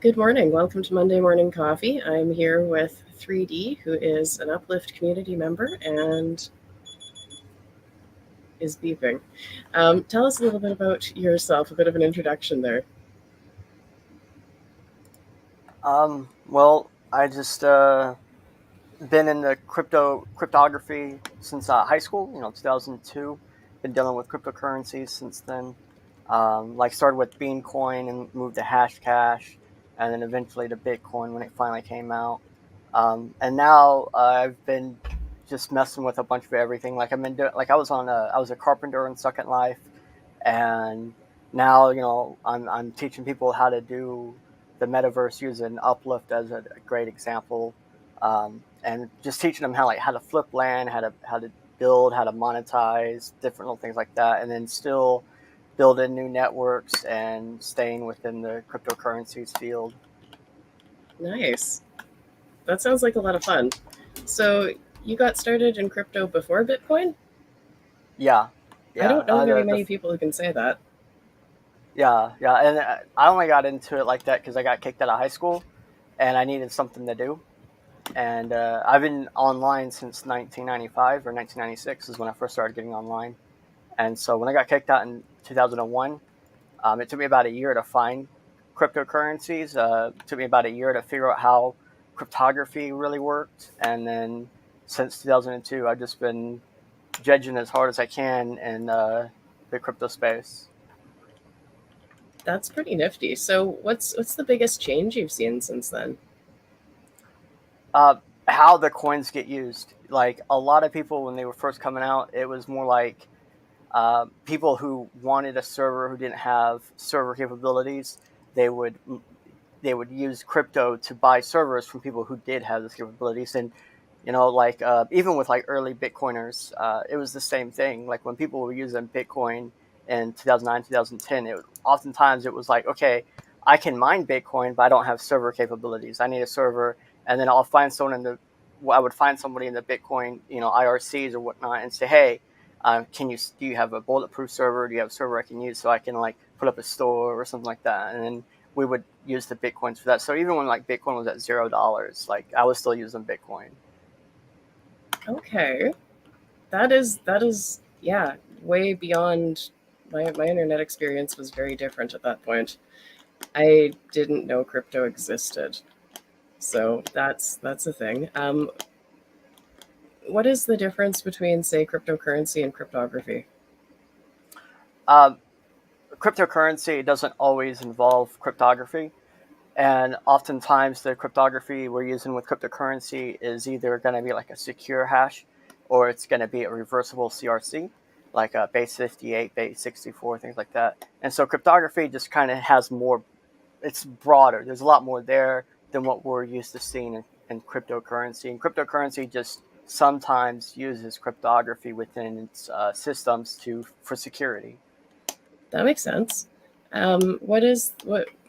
Good morning. Welcome to Monday Morning Coffee. I'm here with 3D, who is an Uplift community member and is beeping. Tell us a little bit about yourself, a bit of an introduction there. Well, I just been in the cryptography since high school. 2002. Been dealing with cryptocurrencies since then. Like started with Beancoin and moved to Hashcash, and then eventually to Bitcoin when it finally came out. And now I've been just messing with a bunch of everything. Like I've been doing, like I was a carpenter in Second Life, and now I'm teaching people how to do the metaverse using Uplift as a great example, and just teaching them how to flip land, how to build, how to monetize different little things like that, and then still building new networks and staying within the cryptocurrencies field. Nice. That sounds like a lot of fun. So, you got started in crypto before Bitcoin? Yeah, I yeah. don't know very many people who can say that. Yeah, and I only got into it like that because I got kicked out of high school, and I needed something to do. And I've been online since 1995 or 1996 is when I first started getting online. And so when I got kicked out in 2001, it took me about a year to find cryptocurrencies. It took me about a year to figure out how cryptography really worked. And then since 2002, I've just been judging as hard as I can in the crypto space. That's pretty nifty. So, what's the biggest change you've seen since then? Uh, how the coins get used. Like a lot of people, when they were first coming out, it was more like people who wanted a server who didn't have server capabilities. They would they would use crypto to buy servers from people who did have those capabilities. And like even with like early Bitcoiners, it was the same thing. Like when people were using Bitcoin in 2009, 2010, oftentimes it was like, okay, I can mine Bitcoin, but I don't have server capabilities. I need a server, and then I'll find someone in the I would find somebody in the Bitcoin, IRCs or whatnot, and say, hey, do you have a bulletproof server? Do you have a server I can use so I can like put up a store or something like that? And then we would use the Bitcoins for that. So even when like Bitcoin was at $0, like I was still using Bitcoin. Okay. That is yeah, way beyond my internet experience was very different at that point. I didn't know crypto existed. So that's a thing. What is the difference between, say, cryptocurrency and cryptography? Um, Cryptocurrency doesn't always involve cryptography. And oftentimes, the cryptography we're using with cryptocurrency is either going to be like a secure hash or it's going to be a reversible CRC, like a base 58, base 64, things like that. And so, cryptography just kind of has more, it's broader. There's a lot more there than what we're used to seeing in cryptocurrency. And cryptocurrency just sometimes uses cryptography within its systems for security. That makes sense.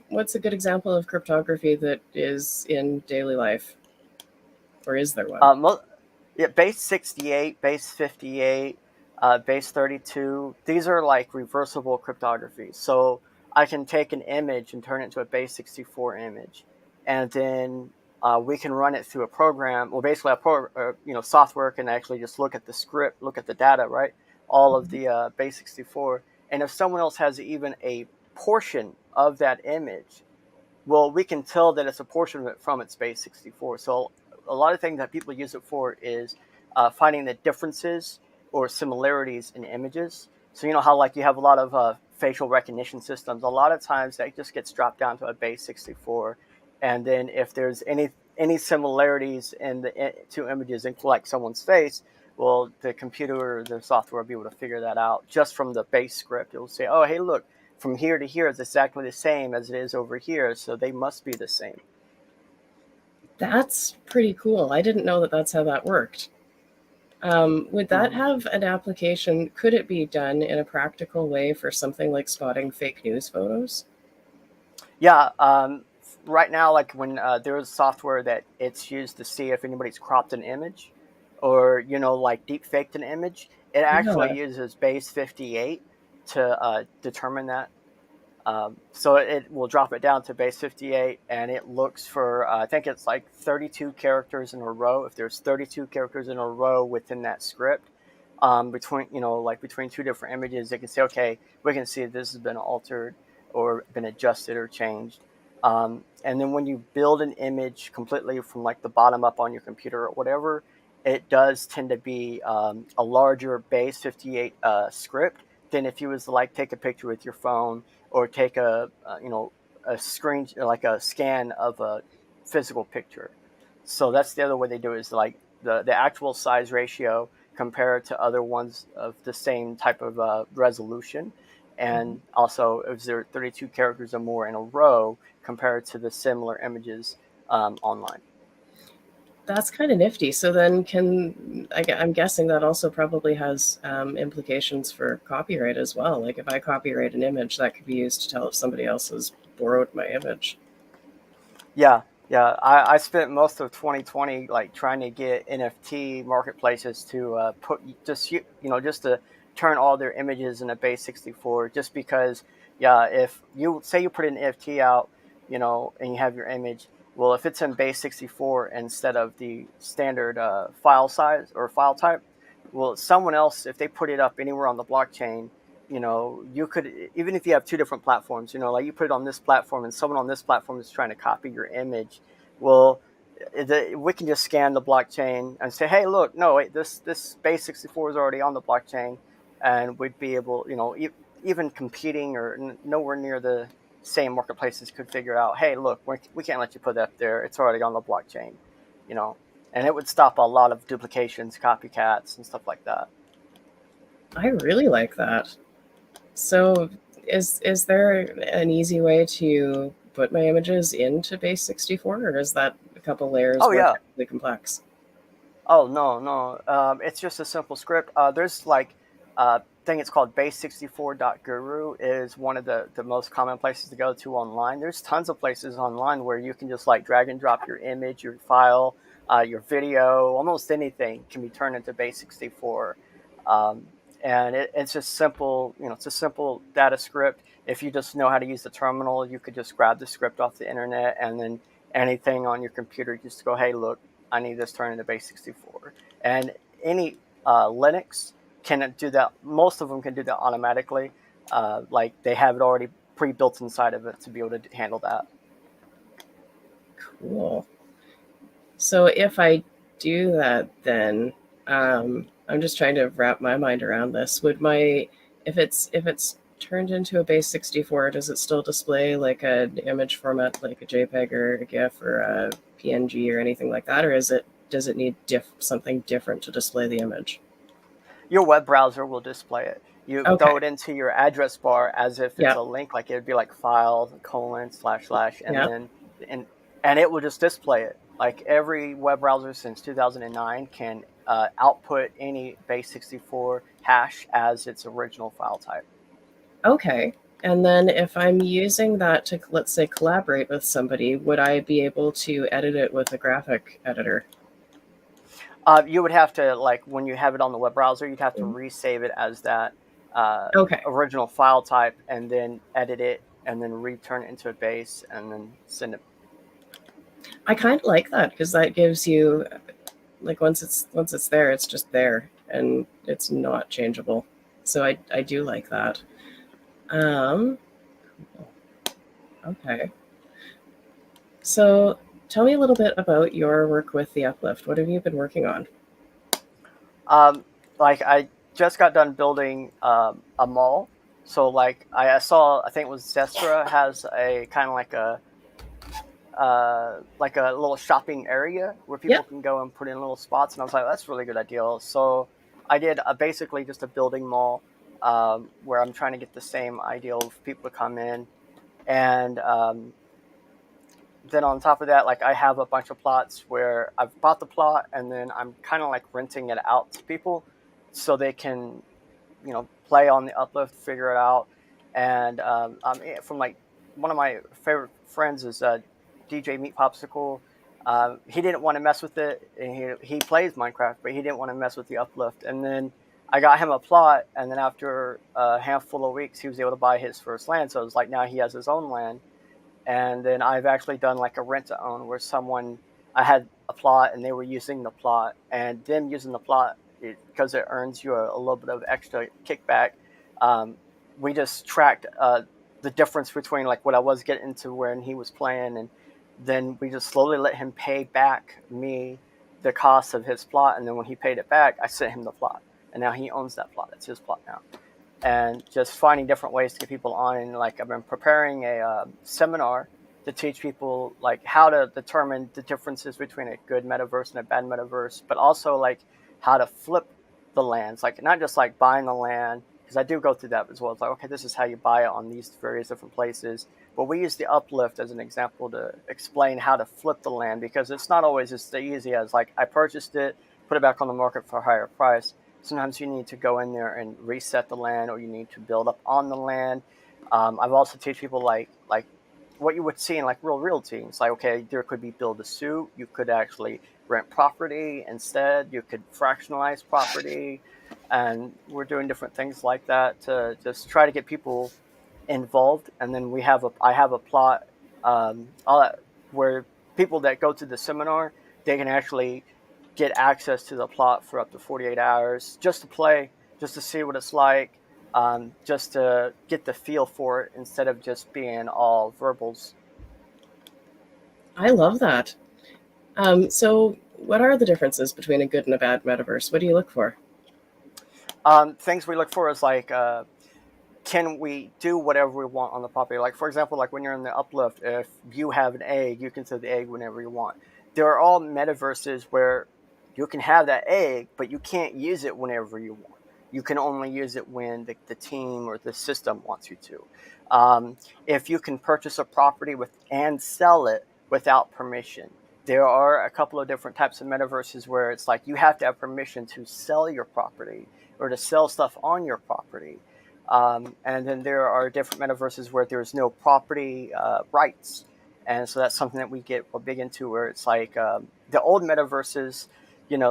What's a good example of cryptography that is in daily life, or is there one? Mo- Yeah, base 68, base 58, base 32. These are like reversible cryptography. So I can take an image and turn it into a base 64 image. And then we can run it through a program. Well, basically, software can actually just look at the script, look at the data, right? All of the base 64. And if someone else has even a portion of that image, well, we can tell that it's a portion of it from its base 64. So a lot of things that people use it for is finding the differences or similarities in images. So you know how like you have a lot of facial recognition systems. A lot of times that just gets dropped down to a base 64, and then if there's any similarities in the two images, in like someone's face, well, the computer or the software will be able to figure that out just from the base script. It will say, oh, hey, look, from here to here is exactly the same as it is over here, so they must be the same. That's pretty cool. I didn't know that that's how that worked. Would that Mm-hmm. have an application? Could it be done in a practical way for something like spotting fake news photos? Yeah, right now, like when there's software that it's used to see if anybody's cropped an image, or like deep faked an image, it actually Yeah. uses base 58 to determine that. So it will drop it down to base 58, and it looks for I think it's like 32 characters in a row. If there's 32 characters in a row within that script, between like between two different images, it can say, okay, we can see this has been altered or been adjusted or changed. And then when you build an image completely from like the bottom up on your computer or whatever, it does tend to be a larger base 58 script than if you was to like take a picture with your phone or take a screen, like a scan of a physical picture. So that's the other way they do it, is like the actual size ratio compared to other ones of the same type of resolution, Mhm. and also if there are 32 characters or more in a row compared to the similar images online. That's kind of nifty. So then, I'm guessing that also probably has implications for copyright as well. Like if I copyright an image, that could be used to tell if somebody else has borrowed my image. Yeah, yeah. I spent most of 2020 like trying to get NFT marketplaces to put just just to turn all their images into base 64. Just because, yeah, if you say you put an NFT out, and you have your image, well, if it's in base 64 instead of the standard file size or file type, well, someone else, if they put it up anywhere on the blockchain, you could, even if you have two different platforms, like you put it on this platform and someone on this platform is trying to copy your image. Well, we can just scan the blockchain and say, hey, look, no, wait, this base 64 is already on the blockchain, and we'd be able, even competing or nowhere near the same marketplaces could figure out, hey, look, we can't let you put that up there, it's already on the blockchain, you know and it would stop a lot of duplications, copycats, and stuff like that. I really like that. So is there an easy way to put my images into base 64, or is that a couple layers Oh more yeah. technically complex? Oh no, no. It's just a simple script. There's like thing it's called base64.guru is one of the most common places to go to online. There's tons of places online where you can just like drag and drop your image, your file, your video, almost anything can be turned into base64. Um, and it's just simple, it's a simple data script. If you just know how to use the terminal, you could just grab the script off the internet, and then anything on your computer, just go, hey, look, I need this turned into base 64. And any Linux can do that. Most of them can do that automatically. Like they have it already pre-built inside of it to be able to handle that. Cool. So if I do that, then I'm just trying to wrap my mind around this. Would my if it's turned into a base 64, does it still display like an image format, like a JPEG or a GIF or a PNG or anything like that, or does it need something different to display the image? Your web browser will display it. You throw Okay. it into your address bar as if it's Yeah. a link, like it would be like file colon slash slash, and Yeah. then and and it will just display it. Like every web browser since 2009 can output any base 64 hash as its original file type. Okay. And then if I'm using that to, let's say, collaborate with somebody, would I be able to edit it with a graphic editor? You would have to, like, when you have it on the web browser, you'd have to Mhm. resave it as that Okay. original file type, and then edit it, and then return it into a base, and then send it. I kind of like that because that gives you, like, once it's there, it's just there and it's not changeable. So I do like that. Um, okay. So tell me a little bit about your work with the Uplift. What have you been working on? Um, like I just got done building a mall, so like I saw, I think it was Zestra has a kind of like a little shopping area where Yeah. people can go and put in little spots, and I was like, that's a really good idea. So I did basically just a building mall, where I'm trying to get the same ideal of people to come in, and then on top of that, like I have a bunch of plots where I've bought the plot, and then I'm kind of like renting it out to people so they can, play on the uplift, figure it out. And from like one of my favorite friends is DJ Meat Popsicle. He didn't want to mess with it, and he plays Minecraft, but he didn't want to mess with the uplift. And then I got him a plot, and then after a handful of weeks, he was able to buy his first land. So it's like now he has his own land. And then I've actually done like a rent to own where someone, I had a plot and they were using the plot, and them using the plot because it earns you a little bit of extra kickback. Um, we just tracked the difference between like what I was getting to when he was playing, and then we just slowly let him pay back me the cost of his plot, and then when he paid it back, I sent him the plot, and now he owns that plot. It's his plot now. And just finding different ways to get people on. And like I've been preparing a seminar to teach people like how to determine the differences between a good metaverse and a bad metaverse, but also like how to flip the lands, like not just like buying the land, because I do go through that as well. It's like, okay, this is how you buy it on these various different places. But we use the uplift as an example to explain how to flip the land, because it's not always as easy as like I purchased it, put it back on the market for a higher price. Sometimes you need to go in there and reset the land, or you need to build up on the land. I've also teach people like what you would see in like real realty. It's like, okay, there could be build a suit. You could actually rent property instead. You could fractionalize property, and we're doing different things like that to just try to get people involved. And then I have a plot where people that go to the seminar, they can actually get access to the plot for up to 48 hours just to play, just to see what it's like, just to get the feel for it instead of just being all verbals. I love that. So, what are the differences between a good and a bad metaverse? What do you look for? Things we look for is like, can we do whatever we want on the property? Like, for example, like when you're in the uplift, if you have an egg, you can throw the egg whenever you want. There are all metaverses where you can have that egg, but you can't use it whenever you want. You can only use it when the team or the system wants you to. If you can purchase a property and sell it without permission, there are a couple of different types of metaverses where it's like you have to have permission to sell your property or to sell stuff on your property. And then there are different metaverses where there's no property rights. And so that's something that we get big into, where it's like the old metaverses,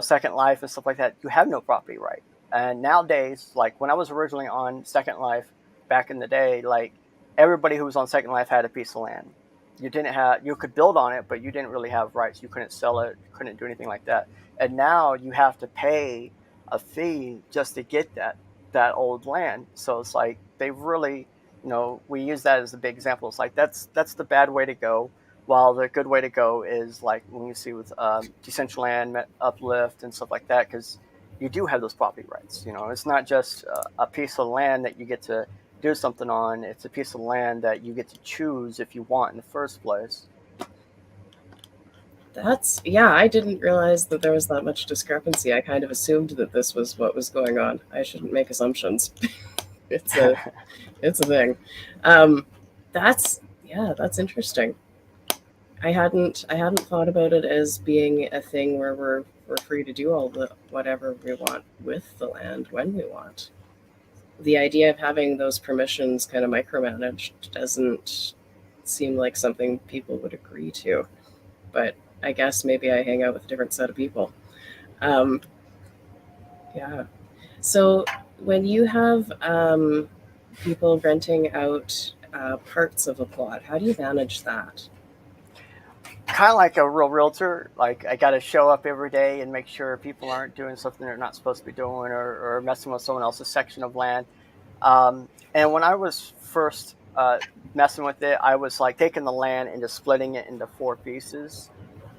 Second Life and stuff like that, you have no property right. And nowadays, like when I was originally on Second Life back in the day, like everybody who was on Second Life had a piece of land. You could build on it, but you didn't really have rights. You couldn't sell it, you couldn't do anything like that. And now you have to pay a fee just to get that old land. So it's like they really, we use that as a big example. It's like that's the bad way to go. While the good way to go is like when you see with Decentraland, Uplift, and stuff like that, because you do have those property rights. It's not just a piece of land that you get to do something on. It's a piece of land that you get to choose if you want in the first place. Yeah, I didn't realize that there was that much discrepancy. I kind of assumed that this was what was going on. I shouldn't make assumptions. it's a it's a thing. Um, that's interesting. I hadn't thought about it as being a thing where we're free to do all the whatever we want with the land when we want. The idea of having those permissions kind of micromanaged doesn't seem like something people would agree to. But I guess maybe I hang out with a different set of people. Um, yeah. So when you have people renting out parts of a plot, how do you manage that? Kind of like a real realtor. Like I got to show up every day and make sure people aren't doing something they're not supposed to be doing, or messing with someone else's section of land. And when I was first messing with it, I was like taking the land and just splitting it into four pieces,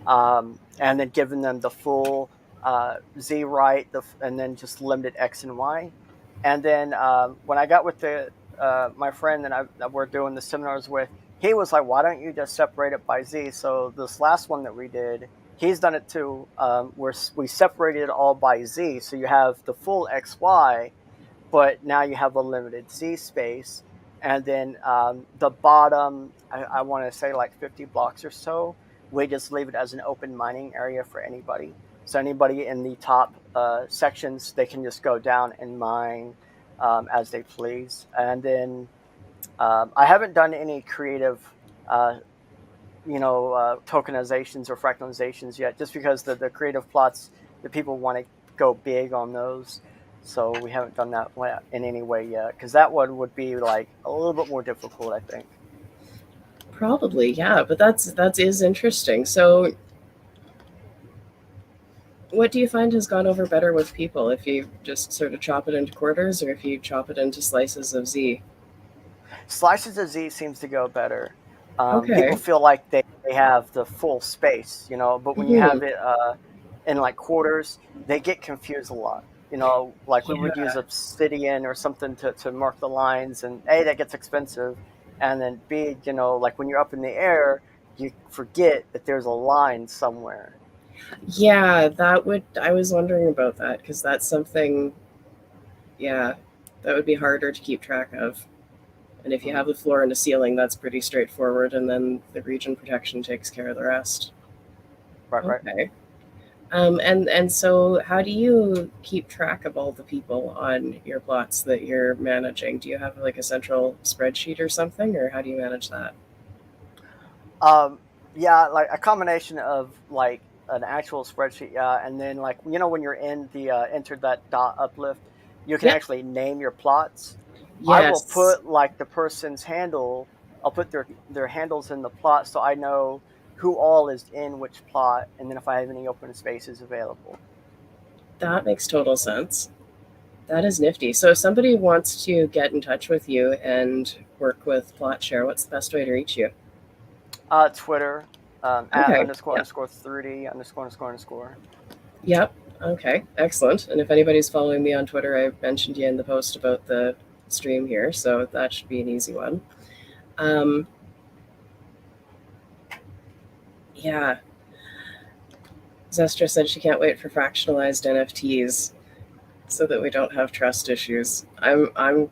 and then giving them the full Z right, and then just limited X and Y. And then when I got with my friend that we're doing the seminars with, he was like, "Why don't you just separate it by Z?" So this last one that we did, he's done it too. Where we separated it all by Z, so you have the full X Y, but now you have a limited Z space. And then the bottom, I want to say like 50 blocks or so, we just leave it as an open mining area for anybody. So anybody in the top sections, they can just go down and mine as they please. And then I haven't done any creative, uh, tokenizations or fractalizations yet, just because the creative plots, the people want to go big on those. So we haven't done that in any way yet, because that one would be like a little bit more difficult, I think. Probably, yeah, but that is interesting. So, what do you find has gone over better with people if you just sort of chop it into quarters or if you chop it into slices of Z? Slices of Z seems to go better. People Okay. feel like they have the full space, but when you Hmm. have it in like quarters, they get confused a lot. Like we would use Yeah. obsidian or something to mark the lines, and A, that gets expensive. And then B, like when you're up in the air, you forget that there's a line somewhere. Yeah, that would, I was wondering about that because that's something, yeah, that would be harder to keep track of. And if you have Mhm. the floor and a ceiling, that's pretty straightforward, and then the region protection takes care of the rest. Right, right. Okay. And so how do you keep track of all the people on your plots that you're managing? Do you have like a central spreadsheet or something, or how do you manage that? Um, yeah, like a combination of like an actual spreadsheet, yeah, and then like when you're in the enter that dot uplift, you can Yeah. actually name your plots. I will Yes. put like the person's handle. I'll put their handles in the plot so I know who all is in which plot, and then if I have any open spaces available. That makes total sense. That is nifty. So if somebody wants to get in touch with you and work with PlotShare, what's the best way to reach you? Twitter, at Okay. underscore Yeah. underscore 30 underscore underscore underscore. Yep. Okay. Excellent. And if anybody's following me on Twitter, I mentioned you in the post about the stream here, so that should be an easy one. Um, yeah. Zestra said she can't wait for fractionalized NFTs so that we don't have trust issues. I'm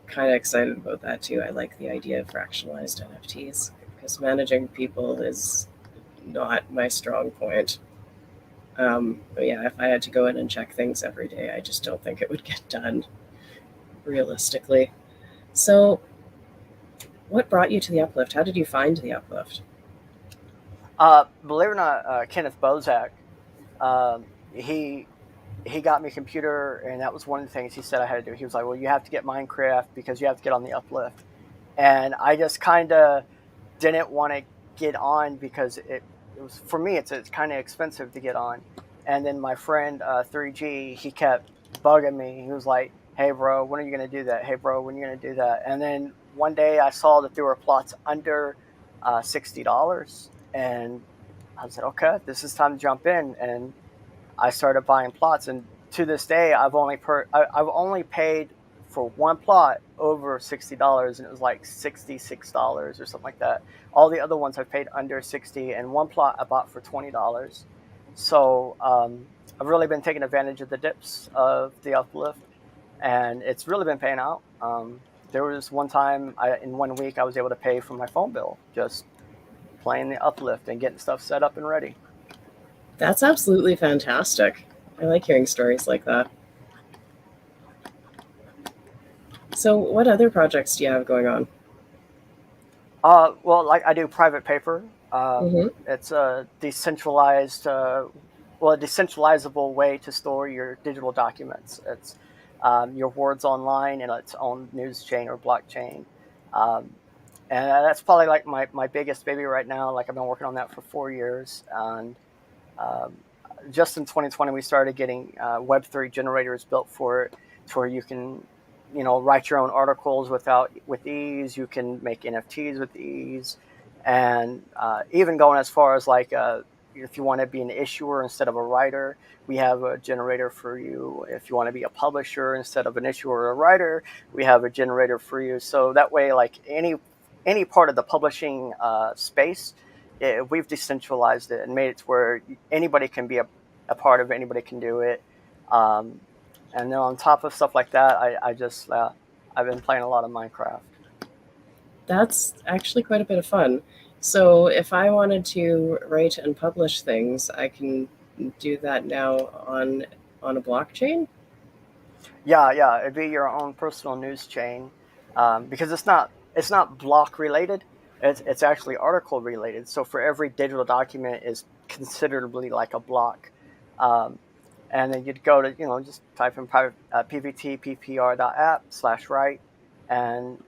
kind of excited about that too. I like the idea of fractionalized NFTs because managing people is not my strong point. But yeah, if I had to go in and check things every day, I just don't think it would get done realistically. So, what brought you to the Uplift? How did you find the Uplift? Believe it or not, Kenneth Bozak, he got me a computer, and that was one of the things he said I had to do. He was like, "Well, you have to get Minecraft because you have to get on the Uplift," and I just kind of didn't want to get on because it was for me. It's kind of expensive to get on, and then my friend 3G, he kept bugging me. He was like, "Hey, bro, when are you gonna do that? Hey, bro, when are you gonna do that?" And then one day I saw that there were plots under $60, and I said, "Okay, this is time to jump in." And I started buying plots, and to this day, I've only paid for one plot over $60, and it was like $66 or something like that. All the other ones I've paid under 60, and one plot I bought for $20. So I've really been taking advantage of the dips of the uplift, and it's really been paying out. There was one time in 1 week I was able to pay for my phone bill just playing the uplift and getting stuff set up and ready. That's absolutely fantastic. I like hearing stories like that. So, what other projects do you have going on? Well, like I do private paper. Mm-hmm. It's a decentralized, a decentralizable way to store your digital documents. It's your words online in its own news chain or blockchain. Um, and that's probably like my biggest baby right now. Like I've been working on that for 4 years. And um, just in 2020, we started getting Web3 generators built for it, to where you can, write your own articles with ease. You can make NFTs with ease, and even going as far as like if you want to be an issuer instead of a writer, we have a generator for you. If you want to be a publisher instead of an issuer or a writer, we have a generator for you. So that way, like any part of the publishing space, we've decentralized it and made it to where anybody can be a part of it, anybody can do it. Um, and then on top of stuff like that, I just I've been playing a lot of Minecraft. That's actually quite a bit of fun. So, if I wanted to write and publish things, I can do that now on a blockchain. Yeah, yeah, it'd be your own personal news chain, because it's not block related. It's actually article related. So for every digital document is considerably like a block. Um, and then you'd go to, just type in private pvtppr.app/write, and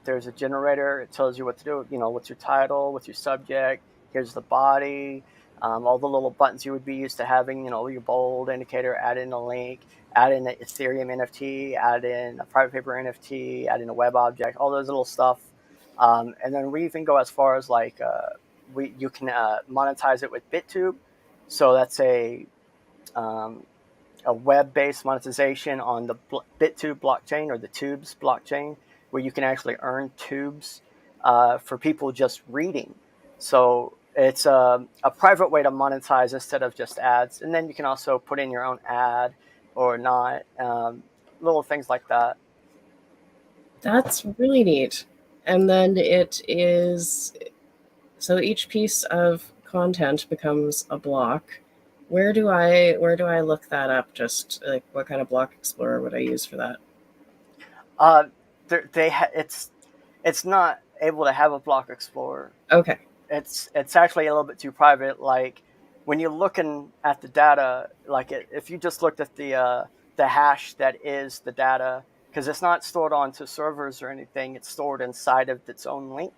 there's a generator. It tells you what to do. What's your title, what's your subject, here's the body, all the little buttons you would be used to having, your bold indicator, add in a link, add in an Ethereum NFT, add in a private paper NFT, add in a web object, all those little stuff. And then we even go as far as like you can monetize it with BitTube. So that's um, a web-based monetization on the BitTube blockchain, or the Tubes blockchain, where you can actually earn tubes for people just reading. So it's a private way to monetize instead of just ads. And then you can also put in your own ad or not, little things like that. That's really neat. And then it is so each piece of content becomes a block. Where do I look that up? Just like what kind of block explorer would I use for that? Uh, it's not able to have a block explorer. Okay. It's actually a little bit too private. Like when you're looking at the data, like if you just looked at the hash that is the data, because it's not stored onto servers or anything, it's stored inside of its own link,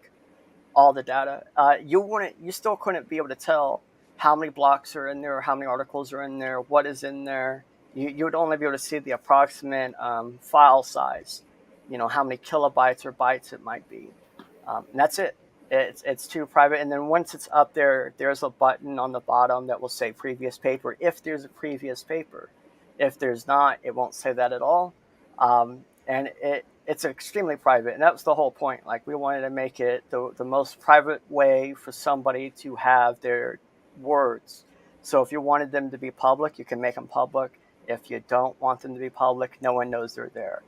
all the data. You still couldn't be able to tell how many blocks are in there, or how many articles are in there, what is in there. You would only be able to see the approximate file size, how many kilobytes or bytes it might be, and that's it. It's too private. And then once it's up there, there's a button on the bottom that will say previous paper, if there's a previous paper. If there's not, it won't say that at all. And it's extremely private, and that was the whole point. Like, we wanted to make it the most private way for somebody to have their words. So if you wanted them to be public, you can make them public. If you don't want them to be public, no one knows they're there.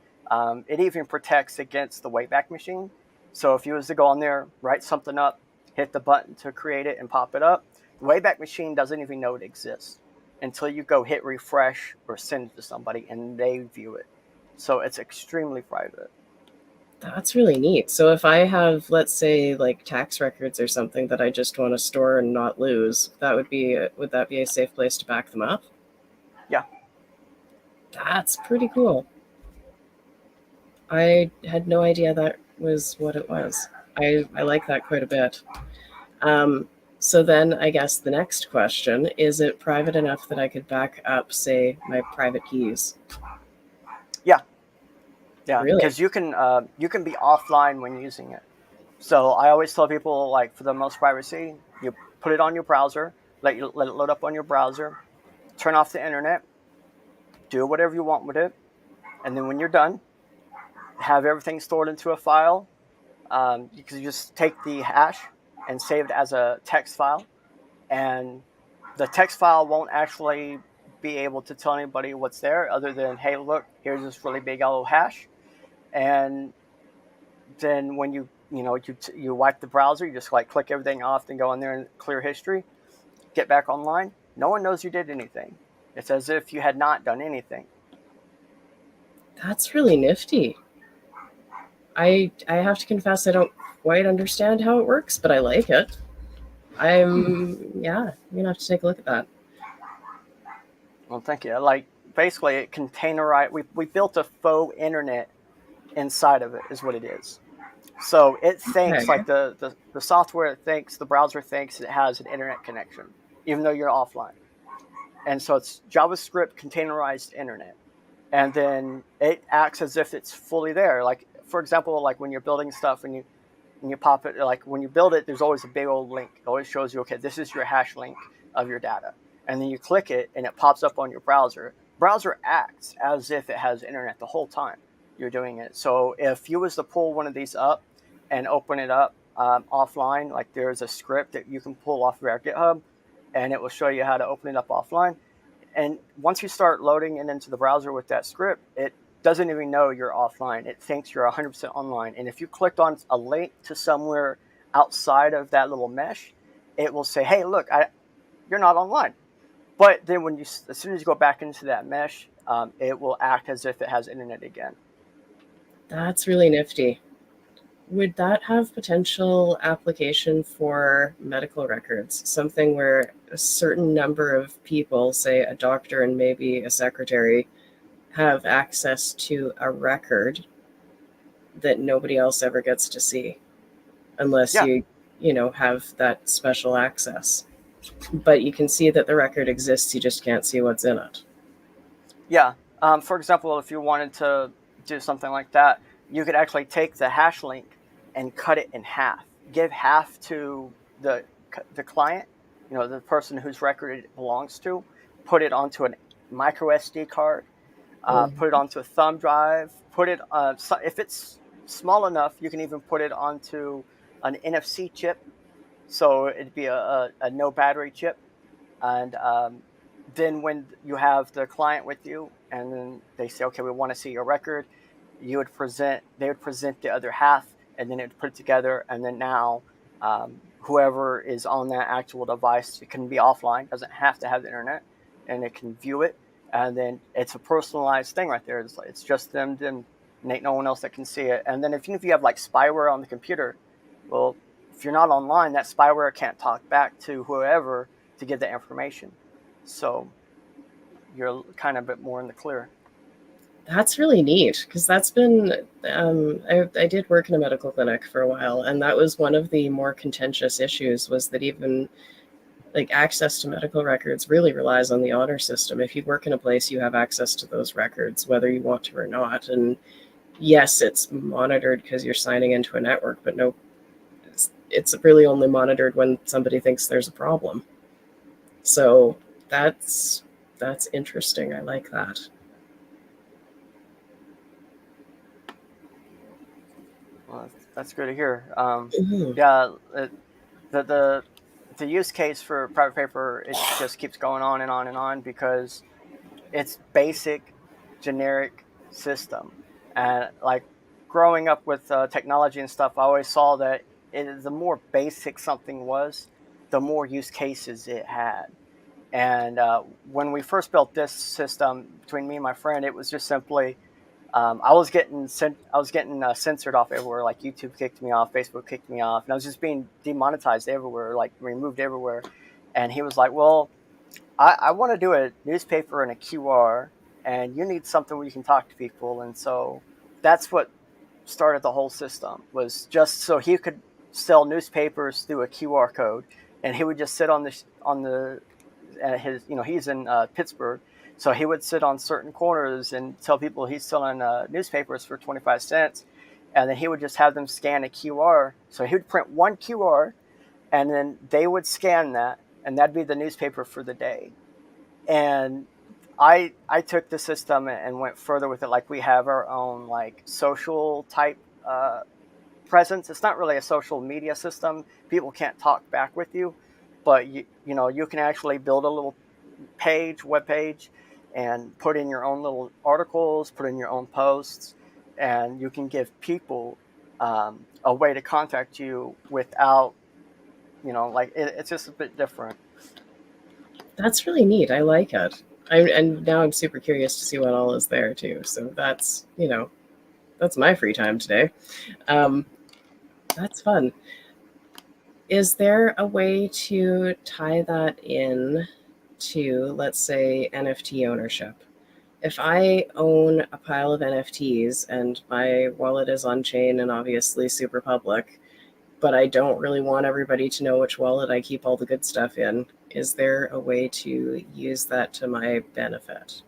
It even protects against the Wayback Machine. So if you was to go on there, write something up, hit the button to create it and pop it up, the Wayback Machine doesn't even know it exists until you go hit refresh or send it to somebody and they view it. So it's extremely private. That's really neat. So if I have, let's say, like tax records or something that I just want to store and not lose, would that be a safe place to back them up? Yeah. That's pretty cool. I had no idea that was what it was. I like that quite a bit. So then I guess the next question, is it private enough that I could back up, say, my private keys? Yeah. Yeah. Really? Because you can be offline when using it. So I always tell people, like, for the most privacy, you put it on your browser, let it load up on your browser, turn off the internet, do whatever you want with it, and then when you're done, have everything stored into a file. You can just take the hash and save it as a text file, and the text file won't actually be able to tell anybody what's there other than, hey, look, here's this really big yellow hash. And then when you wipe the browser, you just like click everything off and go in there and clear history, get back online. No one knows you did anything. It's as if you had not done anything. That's really nifty. I have to confess I don't quite understand how it works, but I like it. I'm gonna have to take a look at that. Well, thank you. Like, basically, it containerized. We built a faux internet inside of it, is what it is. So it thinks, Okay. like, the software thinks, the browser thinks it has an internet connection, even though you're offline. And so it's JavaScript containerized internet. And then it acts as if it's fully there. Like, for example, like when you're building stuff and you pop it, like when you build it, there's always a big old link. It always shows you, okay, this is your hash link of your data. And then you click it and it pops up on your browser. Browser acts as if it has internet the whole time you're doing it. So if you was to pull one of these up and open it up offline, like there's a script that you can pull off of our GitHub, and it will show you how to open it up offline. And once you start loading it into the browser with that script, it doesn't even know you're offline. It thinks you're 100% online. And if you clicked on a link to somewhere outside of that little mesh, it will say, hey, look, you're not online. But then as soon as you go back into that mesh, it will act as if it has internet again. That's really nifty. Would that have potential application for medical records? Something where a certain number of people, say a doctor and maybe a secretary, have access to a record that nobody else ever gets to see unless Yeah, you have that special access. But you can see that the record exists, you just can't see what's in it. yeah. For example, if you wanted to do something like that, you could actually take the hash link and cut it in half. Give half to the client, the person whose record it belongs to. Put it onto a micro SD card. Put it Mm. onto a thumb drive. Put it so if it's small enough, you can even put it onto an NFC chip. So it'd be a no battery chip, and then when you have the client with you and then they say, okay, we want to see your record, they would present the other half, and then it would put it together, and then now whoever is on that actual device, it can be offline, doesn't have to have the internet, and it can view it, and then it's a personalized thing right there. It's just them, and ain't no one else that can see it. And then if you have like spyware on the computer, well, if you're not online, that spyware can't talk back to whoever to get the information. So you're kind of a bit more in the clear. That's really neat because that's been, I did work in a medical clinic for a while, and that was one of the more contentious issues was that even like access to medical records really relies on the honor system. If you work in a place, you have access to those records, whether you want to or not. And yes, it's monitored because you're signing into a network, but no, it's really only monitored when somebody thinks there's a problem. So that's that's interesting. I like that. Well, that's good to hear. Mhm. Yeah, the the the use case for private paper, it just keeps going on and on and on because it's basic, generic system, and like growing up with technology and stuff, I always saw that the more basic something was, the more use cases it had. And when we first built this system between me and my friend, it was just simply I was getting censored off everywhere. Like YouTube kicked me off, Facebook kicked me off, and I was just being demonetized everywhere, like removed everywhere. And he was like, "Well, I want to do a newspaper and a QR, and you need something where you can talk to people." And so that's what started the whole system, was just so he could sell newspapers through a QR code, and he would just sit on the his he's in Pittsburgh, so he would sit on certain corners and tell people he's selling newspapers for 25 cents, and then he would just have them scan a QR. So he would print one QR, and then they would scan that, and that'd be the newspaper for the day. And I took the system and went further with it. Like we have our own like social type presence. It's not really a social media system. People can't talk back with you, but you can actually build a little web page, and put in your own little articles, put in your own posts, and you can give people a way to contact you without like it's just a bit different. That's really neat. I like it. And now I'm super curious to see what all is there too. So that's my free time today. Um, that's fun. Is there a way to tie that in to, let's say, NFT ownership? If I own a pile of NFTs and my wallet is on chain and obviously super public, but I don't really want everybody to know which wallet I keep all the good stuff in, is there a way to use that to my benefit?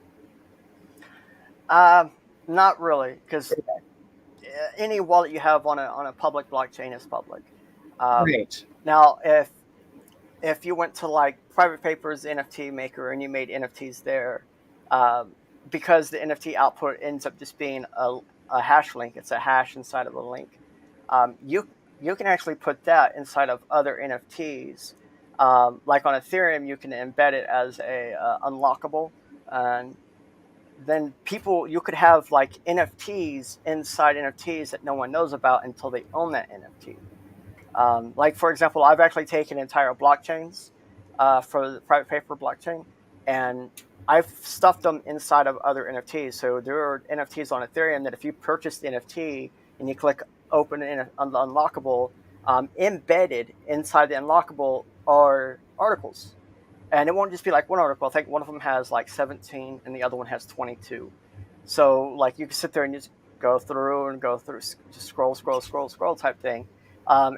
Um, Not really, because any wallet you have on a public blockchain is public. Um, Right. Now, if you went to like Private Papers NFT Maker and you made NFTs there, um, because the NFT output ends up just being a hash link, it's a hash inside of a link. You can actually put that inside of other NFTs. Like on Ethereum, you can embed it as a unlockable, and then you could have like NFTs inside NFTs that no one knows about until they own that NFT. Like for example, I've actually taken entire blockchains for the private paper blockchain, and I've stuffed them inside of other NFTs. So there are NFTs on Ethereum that if you purchase the NFT and you click open and unlockable, embedded inside the unlockable are articles. And it won't just be like one article. I think one of them has like 17 and the other one has 22. So like you can sit there and just go through and go through, just scroll, scroll, scroll, scroll type thing.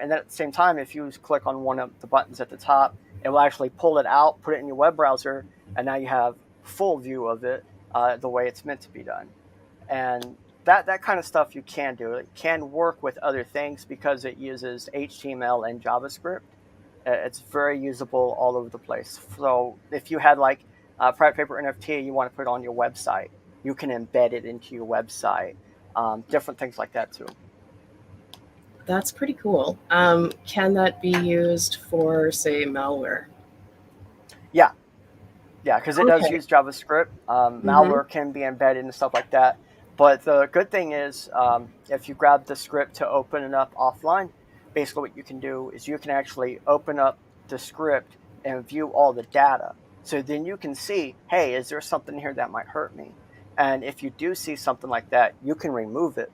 And then at the same time, if you click on one of the buttons at the top, it will actually pull it out, put it in your web browser, and now you have full view of it the way it's meant to be done. And that kind of stuff you can do. It can work with other things because it uses HTML and JavaScript. It's very usable all over the place. So if you had like a private paper NFT you want to put on your website, you can embed it into your website. Different things like that too. That's pretty cool. Can that be used for, say, malware? Yeah, yeah, because it does Okay. use JavaScript. Mm-hmm. Malware can be embedded and stuff like that. But the good thing is, if you grab the script to open it up offline, basically what you can do is you can actually open up the script and view all the data. So then you can see, hey, is there something here that might hurt me? And if you do see something like that, you can remove it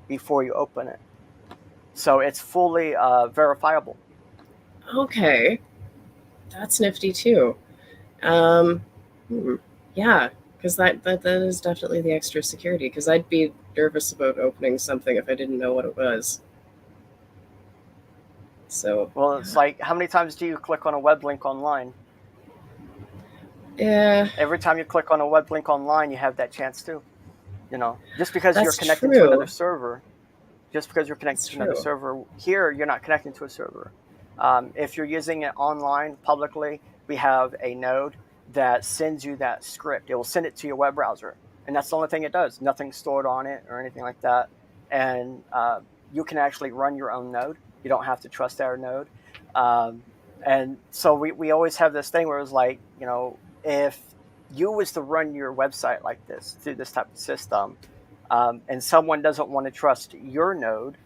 before you open it. So it's fully verifiable. Okay. That's nifty too. Um, hmm. Yeah, because that is definitely the extra security. Because I'd be nervous about opening something if I didn't know what it was. So Well, it's yeah, like, how many times do you click on a web link online? yeah, Every time you click on a web link online, you have that chance too. Just because you're that's connecting to another true. server, just because you're connecting That's to another true. server here, you're not connecting to a server. If you're using it online publicly, we have a node that sends you that script. It will send it to your web browser, and that's the only thing it does. Nothing's stored on it or anything like that. And you can actually run your own node. You don't have to trust our node. Um, and so we always have this thing where it's like, if you was to run your website like this through this type of system, and someone doesn't want to trust your node,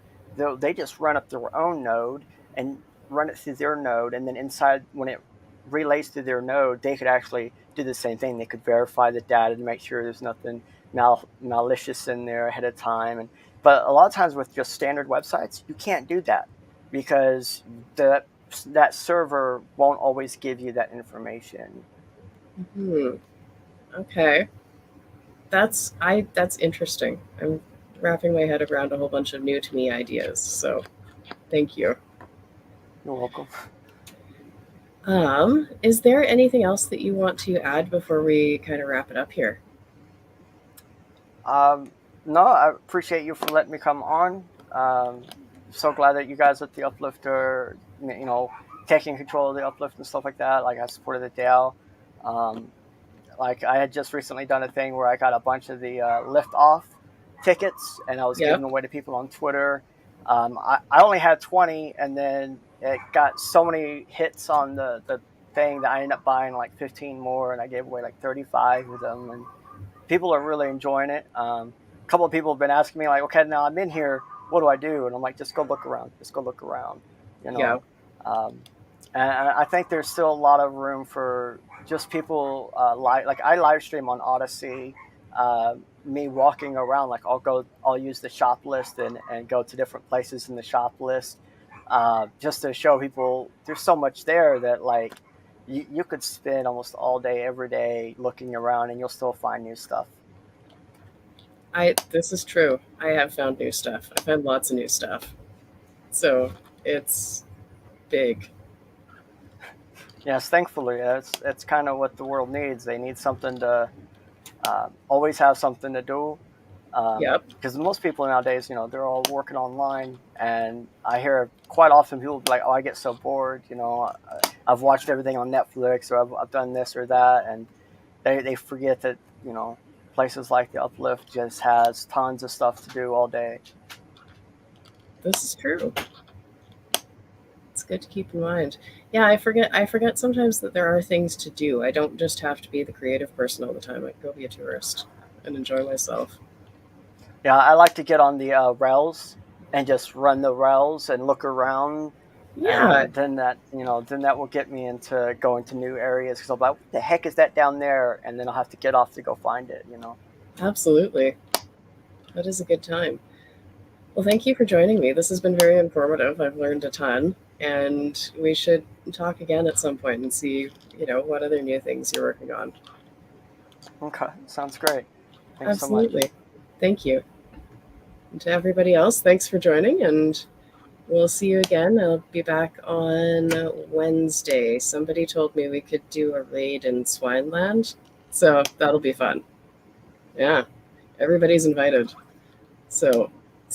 they just run up their own node and run it through their node, and then inside, when it relays to their node, they could actually do the same thing. They could verify the data to make sure there's nothing malicious in there ahead of time. But a lot of times with just standard websites, you can't do that because that server won't always give you that information. Hmm. Okay. That's interesting. I'm wrapping my head around a whole bunch of new to me ideas. So thank you. You're welcome. Is there anything else that you want to add before we kind of wrap it up here? Um, no, I appreciate you for letting me come on. So glad that you guys at the Uplifter, taking control of the Uplift and stuff like that. Like, I supported the DAO. Um, like, I had just recently done a thing where I got a bunch of the lift off tickets, and I was Yep. giving away to people on Twitter. I only had 20, and then it got so many hits on the thing that I ended up buying like 15 more, and I gave away like 35 of them. And people are really enjoying it. A couple of people have been asking me like, okay, now I'm in here, what do I do? And I'm like, just go look around, just go look around, you Yeah. know. Um, and I think there's still a lot of room for just people like I live stream on Odyssey. Me walking around, like I'll use the shop list and go to different places in the shop list, just to show people there's so much there that like you could spend almost all day every day looking around and you'll still find new stuff. This is true. I have found new stuff. I found lots of new stuff. So it's big. Yes, thankfully, that's kind of what the world needs. They need something to always have something to do. Yep. Because most people nowadays, they're all working online, and I hear quite often people be like, "Oh, I get so bored. I've watched everything on Netflix, or I've done this or that," and they forget that places like the Uplift just has tons of stuff to do all day. This is true. It's good to keep in mind. Yeah, I forget sometimes that there are things to do. I don't just have to be the creative person all the time. I can go be a tourist and enjoy myself. Yeah, I like to get on the rails and just run the rails and look around, Yeah, and then that will get me into going to new areas because I'll be like, what the heck is that down there? And then I'll have to get off to go find it. absolutely. That is a good time. Well, thank you for joining me. This has been very informative. I've learned a ton, and we should talk again at some point and see, what other new things you're working on. Okay, sounds great. Thanks so much. Absolutely. Thank you. And to everybody else, thanks for joining, and we'll see you again. I'll be back on Wednesday. Somebody told me we could do a raid in Swineland, so that'll be fun. Yeah, everybody's invited. So